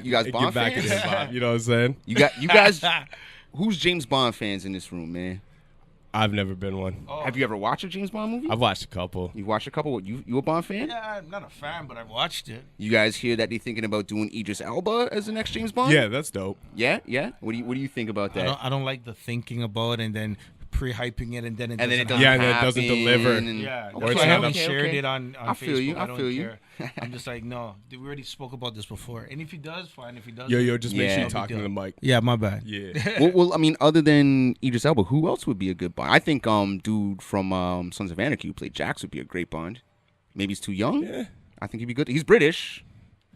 You guys Bond Get back fans? at him, Bob. You know what I'm saying? You guys. Who's James Bond fans in this room, man? I've never been one. Oh. Have you ever watched a James Bond movie? I've watched a couple. You've watched a couple. What, you a Bond fan? Yeah, I'm not a fan, but I've watched it. You guys hear that they're thinking about doing Idris Elba as the next James Bond? Yeah, that's dope. Yeah. What do you think about that? I don't like the thinking about it and then pre-hyping it and then it And then it doesn't doesn't and it doesn't deliver. and- Yeah, Or that's it's why I not haven't up- shared it on I feel Facebook. you, I don't feel you. care. I'm just like, no, we already spoke about this before. And if he does, fine. If he doesn't, Yo, just make sure Yeah. you're talking to the mic. yeah, my bad. Yeah. well, I mean, other than Idris Elba, who else would be a good Bond? I think dude from Sons of Anarchy who played Jax would be a great Bond. Maybe he's too young. Yeah. I think he'd be good. He's British,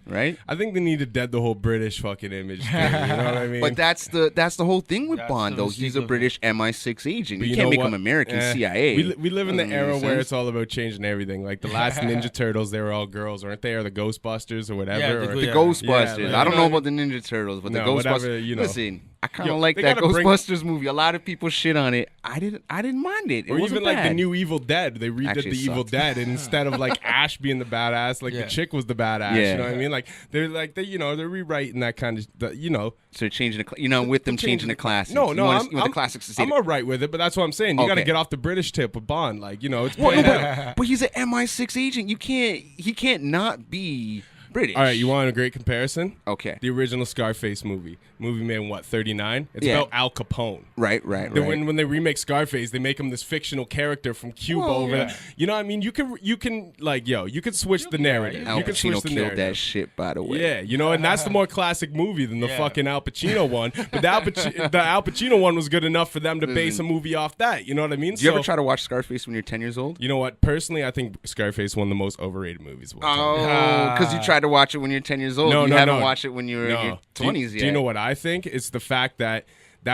right? I think they need to dead the whole British fucking image thing. You know what I mean? But that's the whole thing with That's Bond, the though. mystique He's a of it. British MI6 agent. But You you can't know make what? him American CIA. We live in the Doesn't era make where sense. it's all about changing everything. Like the last Ninja Turtles, they were all girls, weren't they? Or the Ghostbusters or whatever. Yeah, or- The Yeah. Ghostbusters. Yeah, like- I don't know about the Ninja Turtles, but the No, Ghostbusters. whatever, you know. Listen, I kind of Yo, like they that gotta bring- Ghostbusters movie. A lot of people shit on it. I didn't mind it. It Or wasn't even like the bad. new Evil Dead. They redid Actually, the it Evil sucked. Dead, and instead of like Ash being the badass, like the Yeah. chick was the badass. Yeah. You know what I mean? Like they're they're rewriting that kind of So they're changing with them changing the classics. No, You no, want I'm the classics to stay I'm there. all right with it, but that's what I'm saying. You got to Okay. get off the British tip with Bond. Like it's Well, playing no, out. but he's an MI6 agent. He can't not be British. All right, you want a great comparison? Okay. The original Scarface movie made in what 39? It's Yeah. about Al Capone. Right. When they remake Scarface, they make him this fictional character from Cuba Well, over yeah. there. You know what I mean? You can like you could switch the narrative. Al You can switch Pacino the killed narrative. that shit, by the way. Yeah, and that's the more classic movie than the Yeah. fucking Al Pacino one. But the Al Pacino one was good enough for them to base a movie off that. You know what I mean? Do you ever try to watch Scarface when you're 10 years old? You know what? Personally, I think Scarface one of the most overrated movies of all time. Oh, because you tried to watch it when you're 10 years old. No, you no, haven't no. watched it when you were in your 20s yet. Do you know what I think? It's the fact that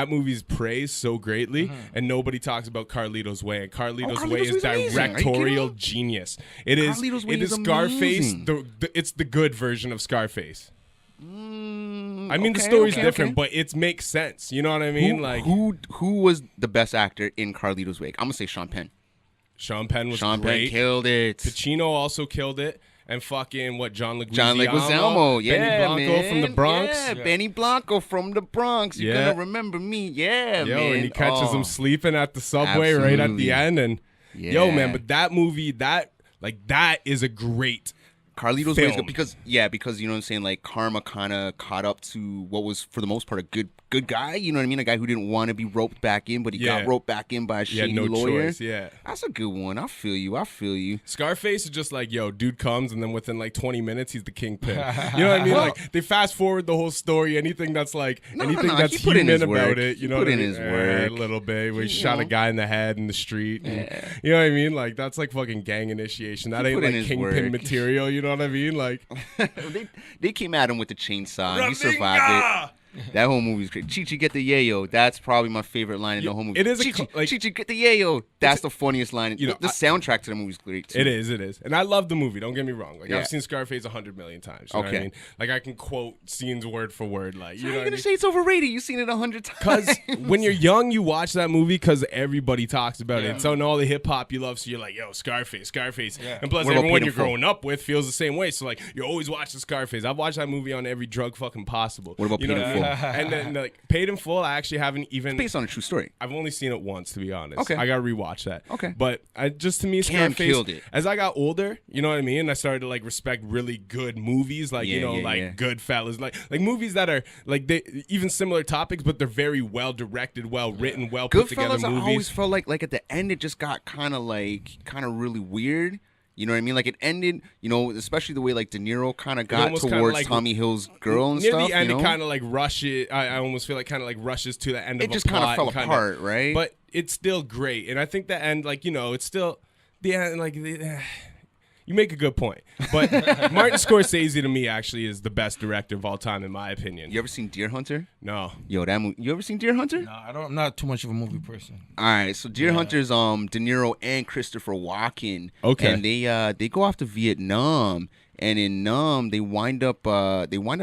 movie's praised so greatly, and nobody talks about Carlito's Way. And Carlito's Way Carlito's is Way's amazing. Are you kidding directorial me? genius. It is. Carlito's Way It is is Scarface. amazing. It's the good version of Scarface. I mean, the okay, story's okay, different, okay. but it makes sense. You know what I mean? Who was the best actor in Carlito's Way? I'm gonna say Sean Penn. Sean Penn was Sean great. Penn killed it. Pacino also killed it. And fucking John Leguizamo. John Leguizamo, yeah, Benny Blanco man. from the Bronx. Yeah, Benny Blanco from the Bronx. You're Yeah. gonna remember me, yeah, Yo, man. and he catches Oh. him sleeping at the subway right at Absolutely. the end, and Yeah. yo, man, but that movie, that is a great. Carlito's Way is film. good because you know what I'm saying, like karma kind of caught up to what was for the most part a good guy. You know what I mean? A guy who didn't want to be roped back in, but he Yeah. got roped back in by a He had shady no lawyer. choice. Yeah. That's a good one. I feel you. Scarface is just like, yo, dude comes and then within like 20 minutes he's the kingpin. You know what I mean? Well- Like they fast forward the whole story. Anything that's like No, anything no, that's he put in human his about work. it. He You know put what I in mean? his work. A little bit. Where he You shot know. a guy in the head in the street. And, Yeah. you know what I mean? Like that's like fucking gang initiation. That He ain't put in like his kingpin work. material. You know what I mean? Like they came at him with the chainsaw. And he survived it. That whole movie's great. Chichi get the yayo. That's probably my favorite line in the whole movie. it is a Chichi, cl- like- Chichi get the yayo. That's the funniest line. You know, the soundtrack to the movie's great too. It is. And I love the movie. Don't get me wrong. Like Yeah. I've seen Scarface 100 million times. You know what I Okay. mean? Like I can quote scenes word for word. Like you How know are you what I gonna mean? say it's overrated? You've seen it 100 times. Because when you're young, you watch that movie because everybody talks about it. And so, and all the hip hop you love, so you're like, yo, Scarface. And plus, What about everyone Paid in you're Full? growing up with feels the same way. So, like, you're always watching Scarface. I've watched that movie on every drug fucking possible. What about you know Paid in what I mean? And then, like, Paid in Full, I actually haven't even. Based on a true story. I've only seen it once, to be honest. Okay. I gotta rewatch that. Okay. But just to me, Cam Scarface, killed it. as I got older, you know what I mean? I started to like respect really good movies, like Yeah, yeah, like yeah. Goodfellas, like movies that are like they even similar topics, but they're very well directed, well written, well put together Goodfellas, I movies. always felt like at the end it just got kind of really weird. You know what I mean? Like it ended, you know, especially the way like De Niro kind of got almost kinda towards like- Tommy Hill's girl and Near stuff. the end, you know? it kind of like rushes. I almost feel like kind of like rushes to the end of It a just kind of plot fell and kinda- apart, right? But it's still great, and I think the end, like it's still the end. Like you make a good point, but Martin Scorsese to me actually is the best director of all time in my opinion. You ever seen Deer Hunter? No, Yo, that movie. You ever seen Deer Hunter? No, I'm not too much of a movie person. All right, so Deer Hunter's De Niro and Christopher Walken. Okay. And they go off to Vietnam, and in Nam they wind up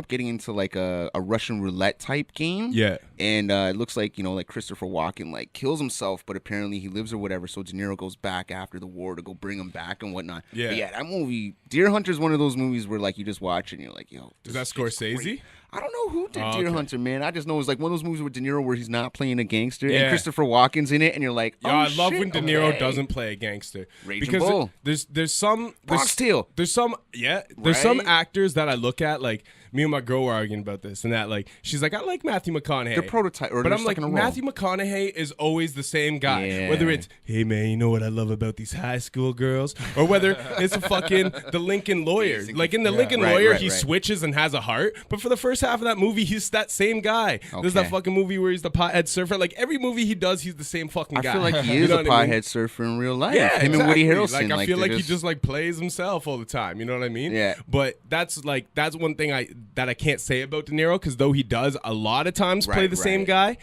getting into like a Russian roulette type game. Yeah. And it looks like like Christopher Walken like kills himself, but apparently he lives or whatever. So De Niro goes back after the war to go bring him back and whatnot. Yeah. But yeah, that movie Deer Hunter is one of those movies where like you just watch it and you're like, yo, is that this is Scorsese? great. I don't know who did Oh, Deer okay. Hunter, man. I just know it's like one of those movies with De Niro where he's not playing a gangster Yeah. and Christopher Walken's in it, and you're like, oh, Yo, I love shit, when De Niro okay. doesn't play a gangster. Raging because Bull. there's some Bronx Tale. There's some there's some Right? actors that I look at, like me and my girl were arguing about this, and that like she's like, I like Matthew McConaughey. They're prototype, or But they're I'm like, stuck in a role. Matthew McConaughey is always the same guy. Yeah. Whether it's, hey man, you know what I love about these high school girls, or whether it's a fucking the Lincoln Lawyer. Like in the Lincoln Right, Lawyer, right, he right. switches and has a heart. But for the first half of that movie, he's that same guy. There's that Okay. fucking movie where he's the pothead surfer. Like every movie he does, he's the same fucking I guy. feel like he You is know a what I mean? pothead surfer in real life. Yeah, Him and Woody exactly. Harrelson. Like I feel like they're he just like plays himself all the time. You know what I mean? Yeah. But that's one thing I can't say about De Niro, because though he does a lot of times play Right, the same right.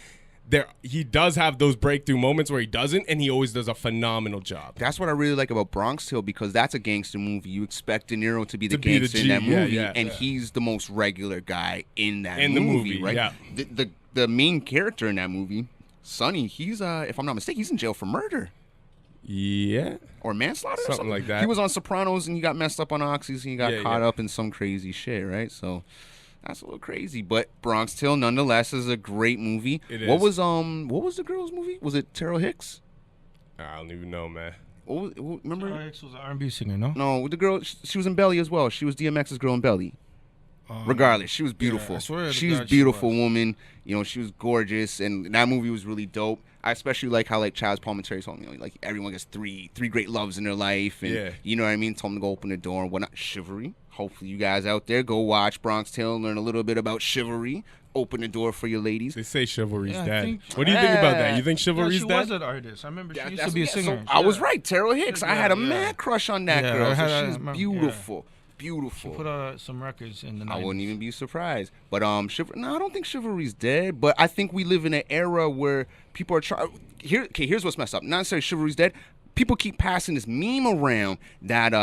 guy, he does have those breakthrough moments where he doesn't, and he always does a phenomenal job. That's what I really like about Bronx Tale, because that's a gangster movie. You expect De Niro to be the To be the gangster in G, that yeah, movie, yeah. and he's the most regular guy in that In the movie, right? yeah. The main character in that movie, Sonny, he's if I'm not mistaken, he's in jail for murder Yeah. or manslaughter, or Something something like that. He was on Sopranos and he got messed up on oxys and he got Yeah, caught yeah. up in some crazy shit, right? So that's a little crazy, but Bronx Tale nonetheless is a great movie. It What is. was the girl's movie? Was it Terrell Hicks? I don't even know, man. Remember? Hicks was an R&B singer, no? No, the girl, she was in Belly as well. She was DMX's girl in Belly. Regardless, she was beautiful. I swear to She was God a she beautiful was. woman. You know, she was gorgeous, and that movie was really dope. I especially like how like Chaz Palminteri told me, like everyone gets three great loves in their life, and Yeah. you know what I mean. Told them to go open the door and whatnot. Chivalry. Hopefully, you guys out there go watch Bronx Tale and learn a little bit about chivalry. Open the door for your ladies. They say chivalry's Yeah, I dead. think- What do you think about that? You think Yeah, chivalry's she dead? was an artist. I remember she used to be a So singer. I was right, Terrell Hicks. I had a Yeah. mad crush on that Yeah, girl. I had- So I she's remember, beautiful, beautiful. Put out some records in the 90s. I wouldn't even be surprised. But no, I don't think chivalry's dead. But I think we live in an era where people are trying. Here's what's messed up. Not necessarily chivalry's dead. People keep passing this meme around that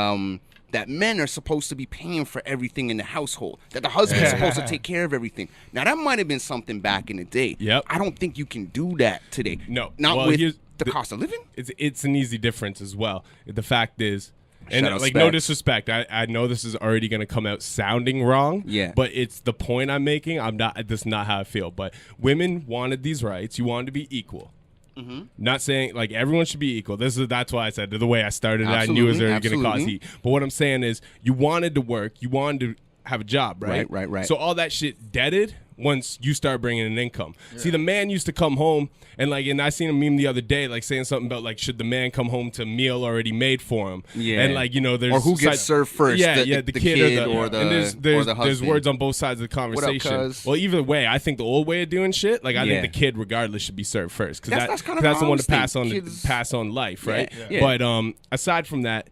that men are supposed to be paying for everything in the household. That the husband's supposed to take care of everything. Now that might have been something back in the day. Yep. I don't think you can do that today. No. Not Well, with here's the cost of living. It's an easy difference as well. The fact is, and Shout out like no Specs. disrespect, I know this is already gonna come out sounding wrong. Yeah. But it's the point I'm making. That's not how I feel. But women wanted these rights. You wanted to be equal. Not saying like everyone should be equal. That's why I said the way I started it, I knew it was already going to cause Absolutely. heat. But what I'm saying is, you wanted to work, you wanted to have a job, right? Right. So all that shit deaded once you start bringing an income. See, the man used to come home and I seen a meme the other day, like saying something about like, should the man come home to a meal already made for him? Yeah. And like, there's Or who gets served first, Yeah, the the kid or or the- and there's or the there's husband. words on both sides of the up, conversation. cuz? Well, either way, I think the old way of doing shit, like I Yeah. think the kid regardless should be served first because That's kind of that's how the I one to always think. pass on life, right? Yeah. But aside from that,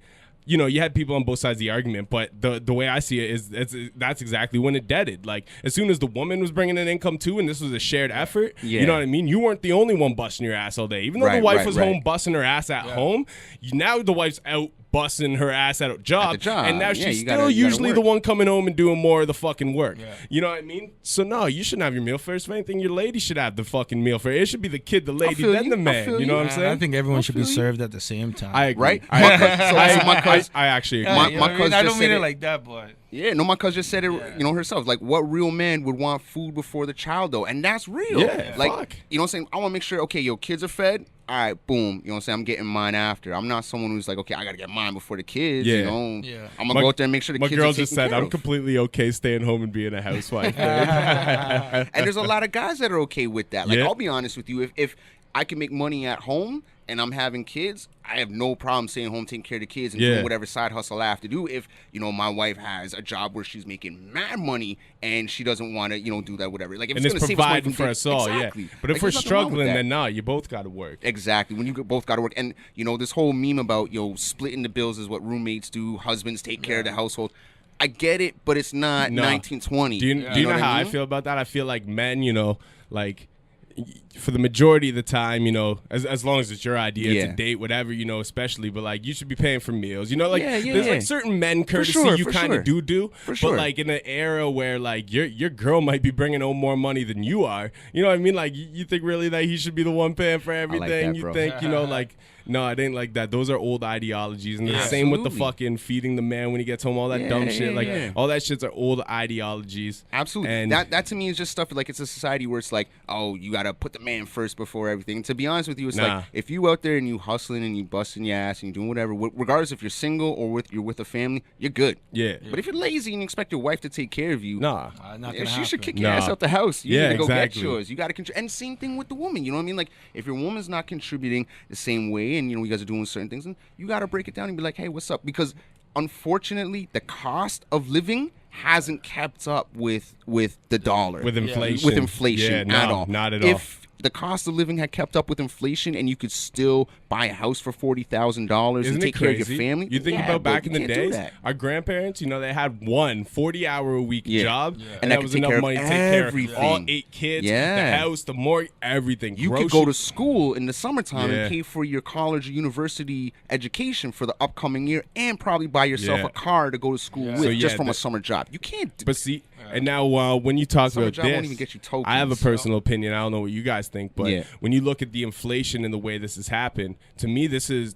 you had people on both sides of the argument, but the way I see it is that's exactly when it deaded. Like as soon as the woman was bringing an income too, and this was a shared effort, Yeah. you know what I mean? You weren't the only one busting your ass all day. Even though the Right, wife right, was right. home busting her ass at home, now the wife's out busting her ass at a job, At the job. and now Yeah, she's you gotta- still you gotta usually the work. one coming home and doing more of the fucking work. You know what I mean? So no, you shouldn't have your meal first. If anything, your lady should have the fucking meal first. It should be the kid, the lady, feel then you. the I man. feel You know you. what I'm saying? I think everyone should be feel you. served at the same time. I agree. Right? I, I actually agree. My You know what I cousin mean? I just don't mean said it it- like that, but Yeah, no, my cousin just said it, herself. Like, what real man would want food before the child, though? And that's real. Yeah, like, fuck. you know what I'm saying? I want to make sure, okay, your kids are fed. All right, boom. You know what I'm saying? I'm getting mine after. I'm not someone who's like, okay, I got to get mine before the kids. Yeah. You know? Yeah. I'm going to go out there and make sure the My kids girl are just taken said, care I'm of. completely okay staying home and being a housewife. And there's a lot of guys that are okay with that. Like, Yeah. I'll be honest with you. If I can make money at home and I'm having kids, I have no problem staying home, taking care of the kids, and Yeah. doing whatever side hustle I have to do. If, my wife has a job where she's making mad money and she doesn't want to, do that, whatever. Like, if And it's it's going to save us money providing from for kids- us all, exactly. yeah. But if Like, we're there's nothing wrong with struggling, that. then nah, you both got to work. Exactly. When you both got to work. And, this whole meme about, splitting the bills is what roommates do. Husbands take care of the household. I get it, but it's not No. 1920. Do you know what how I mean? feel about that? I feel like men, like for the majority of the time, as long as it's your idea Yeah. to date, whatever, especially, but like you should be paying for meals. Like Yeah, yeah, there's yeah. like certain men courtesy sure, you for kind of sure. do. For sure. But like in an era where like your girl might be bringing home more money than you are, you know what I mean? Like you think really that he should be the one paying for everything? that, You bro. think, like No, it ain't like that. Those are old ideologies. And the Yeah. same with the Absolutely. fucking feeding the man when he gets home, all that dumb shit. Like, all that shits are old ideologies. Absolutely. And that to me is just stuff like it's a society where it's like, oh, you got to put the man first before everything. To be honest with you, it's like if you out there and you hustling and you busting your ass and you doing whatever, regardless if you're single or you're with a family, you're good. Yeah. But if you're lazy and you expect your wife to take care of you, Not gonna she should happen. kick your ass out the house. You need to go exactly. get yours. You got to contribute. And same thing with the woman. You know what I mean? Like if your woman's not contributing the same way, and you guys are doing certain things, and you got to break it down and be like, hey, what's up? Because unfortunately, the cost of living hasn't kept up with the dollar, with inflation. with inflation Yeah, at all. Not at all. If the cost of living had kept up with inflation, and you could still buy a house for $40,000 and take care of your family, You think about back in the can't do days, that. our grandparents, they had one 40-hour-a-week job, and that was could take enough care money of to take care of everything. all 8 kids, Yeah. the house, the mortgage, everything. You could go to school in the summertime and pay for your college or university education for the upcoming year, and probably buy yourself a car to go to school with, So, just from a summer job. You can't do But see, and now when you talk Summer about job won't this, even get you tokens, I have a personal opinion. I don't know what you guys think, but Yeah. when you look at the inflation and the way this has happened, to me, this is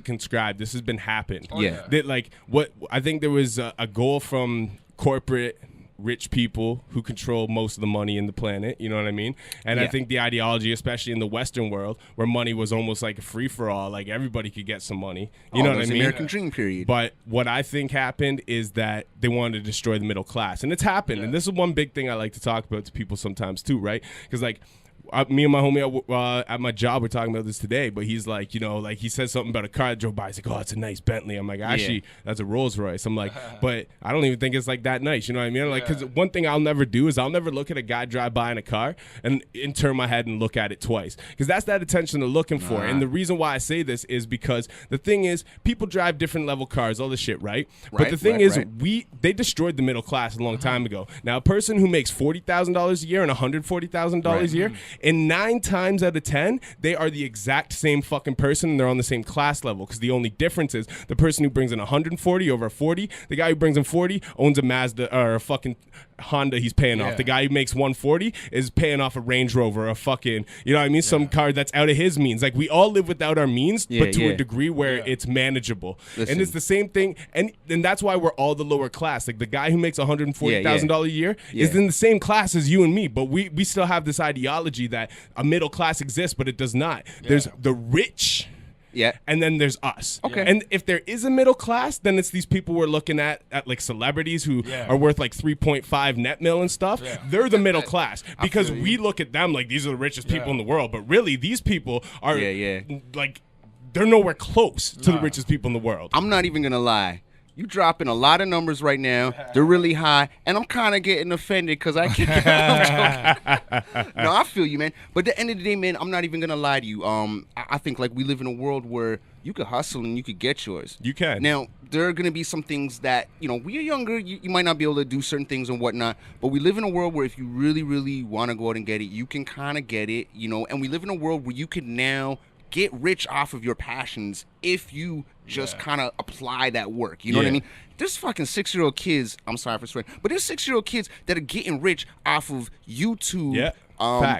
conscribed. This has been happened. Yeah. That what I think there was a goal from corporate rich people who control most of the money in the planet, you know what I mean? And I think the ideology, especially in the Western world, where money was almost like a free-for-all, like everybody could get some money, you know what I mean? American dream period. But what I think happened is that they wanted to destroy the middle class. And it's happened. And this is one big thing I like to talk about to people sometimes too, right? Because me and my homie at my job were talking about this today, but he's like, he said something about a car that drove by. He's like, oh, it's a nice Bentley. I'm like, actually, that's a Rolls Royce. I'm like, but I don't even think it's like that nice. You know what I mean? Like, because one thing I'll never do is I'll never look at a guy drive by in a car and turn my head and look at it twice, because that's that attention they're looking for. And the reason why I say this is because the thing is, people drive different level cars, all this shit, right? But the thing is, they destroyed the middle class a long time ago. Now, a person who makes $40,000 a year and $140,000 a year, and 9 times out of 10, they are the exact same fucking person, and they're on the same class level, because the only difference is the person who brings in 140 over a 40, the guy who brings in 40 owns a Mazda or a fucking Honda he's paying off. The guy who makes 140 is paying off a Range Rover, a fucking, you know what I mean, some car that's out of his means. Like, we all live without our means, but to a degree where it's manageable. And it's the same thing, and that's why we're all the lower class. Like, the guy who makes $140,000 a year is in the same class as you and me, but we still have this ideology that a middle class exists, but it does not. There's the rich. Yeah. And then there's us. Okay. And if there is a middle class, then it's these people we're looking at like celebrities who are worth like 3.5 net mil and stuff. Yeah. They're the middle class, because we look at them like these are the richest people in the world. But really, these people are like, they're nowhere close to the richest people in the world. I'm not even going to lie. You dropping a lot of numbers right now. They're really high, and I'm kind of getting offended because I can't. No, I feel you, man. But at the end of the day, man, I'm not even gonna lie to you. I think like we live in a world where you could hustle and you could get yours. You can. Now there are gonna be some things that we are younger. You might not be able to do certain things and whatnot. But we live in a world where if you really, really want to go out and get it, you can kind of get it. And we live in a world where you can now get rich off of your passions if you just kind of apply that work. You know what I mean? There's fucking 6-year-old kids, I'm sorry for swearing, but there's 6-year-old kids that are getting rich off of YouTube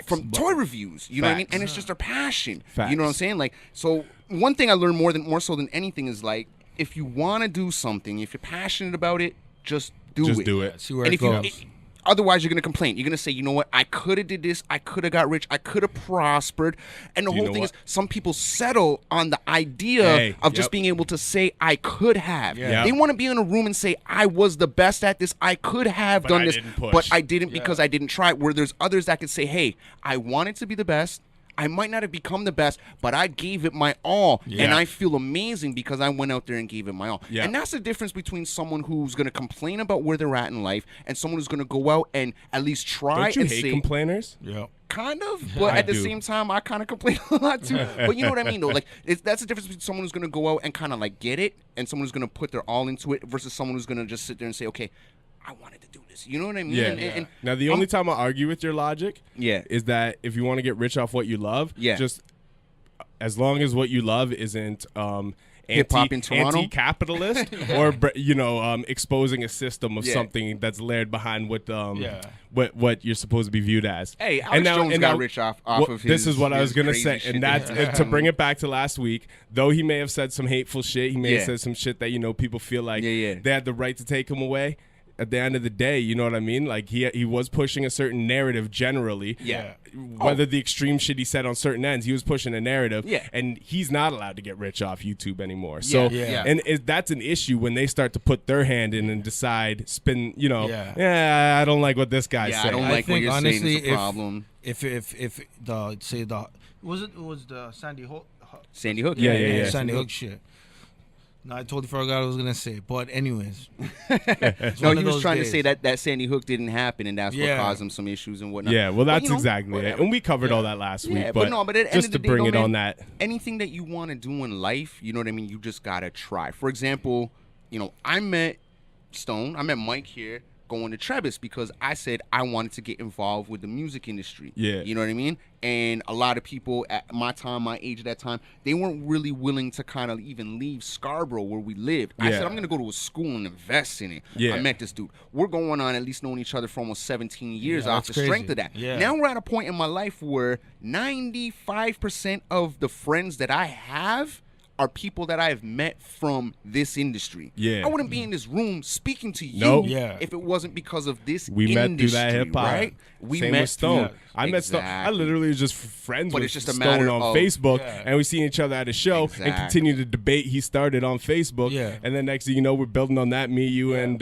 from toy reviews. You know what I mean? And it's just their passion. You know what I'm saying? Like, so one thing I learned more so than anything is like, if you want to do something, if you're passionate about it, just do it. See where it goes. Otherwise, you're going to complain. You're going to say, you know what? I could have did this. I could have got rich. I could have prospered. And the whole thing is some people settle on the idea of just being able to say, I could have. They want to be in a room and say, I was the best at this. I could have done this, but I didn't because I didn't try. Where there's others that could say, hey, I wanted to be the best. I might not have become the best, but I gave it my all, and I feel amazing because I went out there and gave it my all. And that's the difference between someone who's going to complain about where they're at in life and someone who's going to go out and at least try. Don't you hate complainers? Yeah. Kind of, but at the same time, I kind of complain a lot too. But you know what I mean, though? Like, that's the difference between someone who's going to go out and kind of like get it and someone who's going to put their all into it versus someone who's going to just sit there and say, okay, I wanted to do this. You know what I mean? Yeah. And now, the only time I argue with your logic is that if you want to get rich off what you love, just as long as what you love isn't Hip-hop in Toronto? anti-capitalist or exposing a system of something that's layered behind what you're supposed to be viewed as. Hey, Alex Jones got rich off of his. This is what I was gonna say, and that's to bring it back to last week. Though he may have said some hateful shit, he may have said some shit that people feel like they had the right to take him away. At the end of the day, you know what I mean? Like he was pushing a certain narrative generally. Yeah. Whether the extreme shit he said on certain ends, he was pushing a narrative. Yeah. And he's not allowed to get rich off YouTube anymore. So Yeah. and that's an issue when they start to put their hand in and decide, I don't like what this guy said. I don't like what you're honestly, saying is a problem. If was the Sandy Hook? Sandy Hook. Yeah. Sandy Hook shit. No, I totally forgot what I was gonna say. But anyways, no, he was trying to say that Sandy Hook didn't happen, and that's what caused him some issues and whatnot. Yeah, well, that's exactly it, and we covered all that last week. But at the just end to of the day, bring it on that, anything that you want to do in life, you know what I mean. You just gotta try. For example, I met Stoan. I met Mike here going to Trebas because I said I wanted to get involved with the music industry. Yeah. You know what I mean? And a lot of people at my time, my age at that time, they weren't really willing to kind of even leave Scarborough where we lived. I said, I'm going to go to a school and invest in it. Yeah. I met this dude. We're going on at least knowing each other for almost 17 years off the strength of that. Yeah. Now we're at a point in my life where 95% of the friends that I have are people that I've met from this industry. Yeah. I wouldn't be in this room speaking to you if it wasn't because of this we industry, met through that hip hop. right? We Same met with Stoan. through- I met Stoan. I literally was just friends But with it's just a Stoan matter on of- Facebook, and we seen each other at a show and continue the debate he started on Facebook. Yeah. And then next thing you know, we're building on that. Me, you, and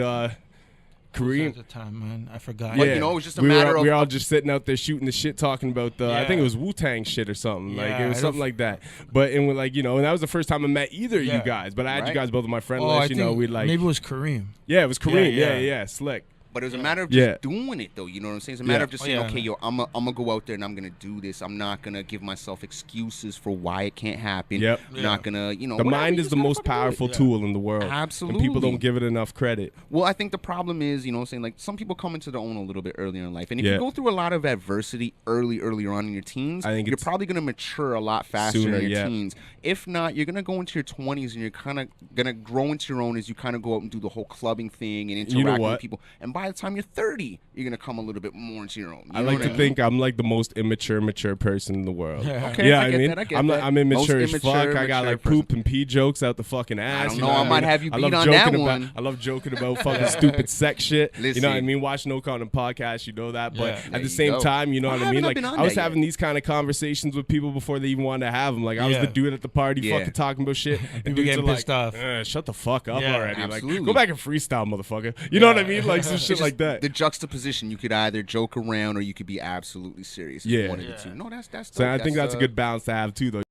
Kareem. At the time, man, I forgot. But, it was just a matter of... We were all just sitting out there shooting the shit, talking about I think it was Wu-Tang shit or something. Like it was something like that. But and we're like, and that was the first time I met either of you guys. But I had you guys both on my friend list. We like maybe it was Kareem. Yeah, it was Kareem. Yeah, slick. But it was a matter of just doing it, though. You know what I'm saying? It's a matter of just saying, okay, I'm gonna go out there and I'm gonna do this. I'm not gonna give myself excuses for why it can't happen. Yep. I'm not gonna, The mind is the most powerful tool in the world. Absolutely. And people don't give it enough credit. Well, I think the problem is, like some people come into their own a little bit earlier in life. And if you go through a lot of adversity earlier on in your teens, I think you're probably gonna mature a lot faster sooner, in your teens. If not, you're gonna go into your 20s and you're kind of gonna grow into your own as you kind of go out and do the whole clubbing thing and interact with people. And by the time you're 30, you're gonna come a little bit more into your own. I like to think I'm like the most mature person in the world. Okay, yeah, I get that. I'm immature as fuck. I got like poop and pee jokes out the fucking ass. I don't know. I might have you beat on that one. I love joking about fucking stupid sex shit. Listen. You know what I mean? Watch No Content podcast, you know that. But at the you same go. time, you know what I mean? Like I was having yet. these kind of conversations with people before they even wanted to have them. Like I was the dude at the party fucking talking about shit. And People dudes getting are pissed like, off. shut the fuck up already. absolutely. Like go back and freestyle, motherfucker. You know what I mean? Like some shit like that. The juxtaposition, you could either joke around or you could be absolutely serious. Yeah. One of the two. No, that's So dope. I think that's a good balance to have too, though.